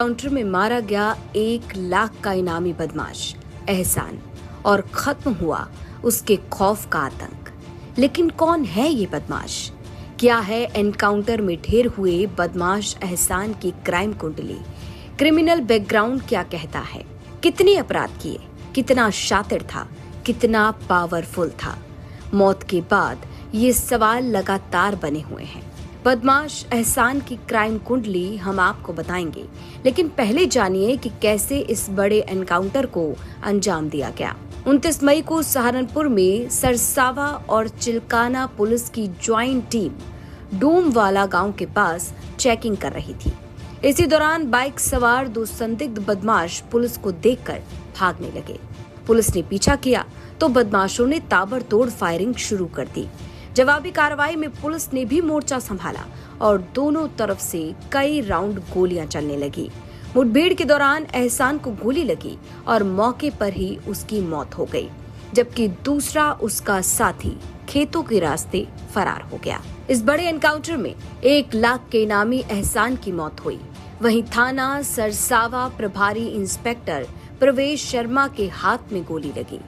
Counter में मारा गया 1 लाख का इनामी बदमाश एहसान और खत्म हुआ उसके खौफ का आतंक। लेकिन कौन है ये बदमाश? क्या है एनकाउंटर में ढेर हुए बदमाश एहसान की क्राइम कुंडली? क्रिमिनल बैकग्राउंड क्या कहता है? कितने अपराध किए? कितना शातिर था? कितना पावरफुल था? मौत के बाद ये सवाल लगातार बने हुए हैं। बदमाश एहसान की क्राइम कुंडली हम आपको बताएंगे, लेकिन पहले जानिए कि कैसे इस बड़े एनकाउंटर को अंजाम दिया गया। 29 मई को सहारनपुर में सरसावा और चिल्काना पुलिस की ज्वाइंट टीम डूमवाला गांव के पास चेकिंग कर रही थी। इसी दौरान बाइक सवार 2 संदिग्ध बदमाश पुलिस को देखकर भागने लगे। पुलिस ने पीछा किया तो बदमाशों ने ताबड़तोड़ फायरिंग शुरू कर दी। जवाबी कार्रवाई में पुलिस ने भी मोर्चा संभाला और दोनों तरफ से कई राउंड गोलियां चलने लगी। मुठभेड़ के दौरान एहसान को गोली लगी और मौके पर ही उसकी मौत हो गई, जबकि दूसरा उसका साथी खेतों के रास्ते फरार हो गया। इस बड़े एनकाउंटर में 1 लाख के इनामी एहसान की मौत हुई। वहीं थाना सरसावा प्रभारी इंस्पेक्टर प्रवेश शर्मा के हाथ में गोली लगी।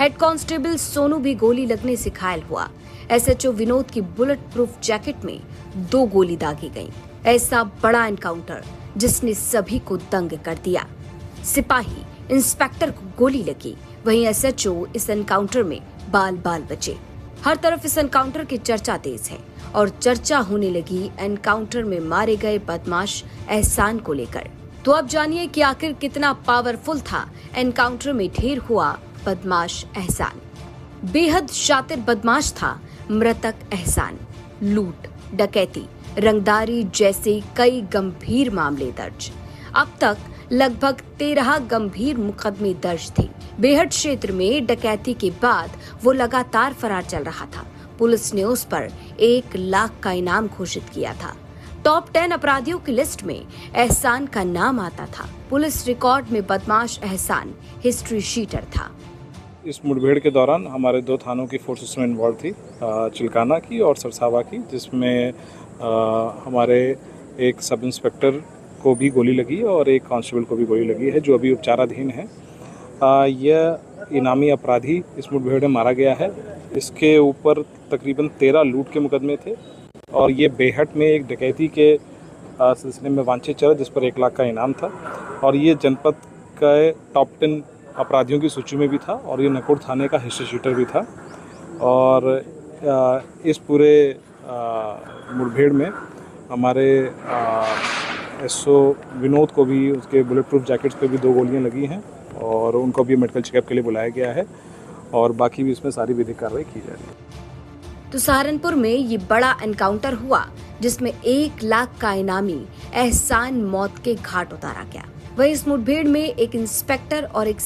हेड कांस्टेबल सोनू भी गोली लगने से घायल हुआ। एसएचओ विनोद की बुलेट प्रूफ जैकेट में 2 गोली दागी गईं। ऐसा बड़ा एनकाउंटर जिसने सभी को दंग कर दिया। सिपाही इंस्पेक्टर को गोली लगी, वहीं एसएचओ इस एनकाउंटर में बाल बाल बचे। हर तरफ इस एनकाउंटर की चर्चा तेज है और चर्चा होने लगी एनकाउंटर में मारे गए बदमाश एहसान को लेकर। तो अब जानिए कि आखिर कितना पावरफुल था एनकाउंटर में ढेर हुआ बदमाश एहसान। बेहद शातिर बदमाश था मृतक एहसान। लूट, डकैती, रंगदारी जैसे कई गंभीर मामले दर्ज। अब तक लगभग 13 गंभीर मुकदमे दर्ज थे। बेहद क्षेत्र में डकैती के बाद वो लगातार फरार चल रहा था। पुलिस ने उस पर 1 लाख का इनाम घोषित किया था। टॉप 10 अपराधियों की लिस्ट में एहसान का नाम आता था। पुलिस रिकॉर्ड में बदमाश एहसान हिस्ट्री शीटर था। इस मुठभेड़ के दौरान हमारे 2 थानों की फोर्सेस में इन्वॉल्व थी, चिल्काना की और सरसावा की, जिसमें हमारे एक सब इंस्पेक्टर को भी गोली लगी और एक कांस्टेबल को भी गोली लगी है, जो अभी उपचाराधीन है। यह इनामी अपराधी इस मुठभेड़ में मारा गया है। इसके ऊपर तकरीबन 13 लूट के मुकदमे थे और ये बेहट में एक डकैती के सिलसिले में वांछित चला, जिस पर 1 लाख का इनाम था और ये जनपद के टॉप 10 अपराधियों की सूची में भी था और ये नकोड़ थाने का हिस्ट्री शीटर भी था। और इस पूरे मुठभेड़ में हमारे एसओ विनोद को भी उसके बुलेट प्रूफ जैकेट्स पे भी 2 गोलियां लगी हैं और उनको भी मेडिकल चेकअप के लिए बुलाया गया है और बाकी भी इसमें सारी विधिक कार्रवाई की जा रही है। तो सहारनपुर में ये बड़ा एनकाउंटर हुआ जिसमें 1 लाख का इनामी एहसान मौत के घाट उतारा गया। वहीं इस मुठभेड़ में एक इंस्पेक्टर और एक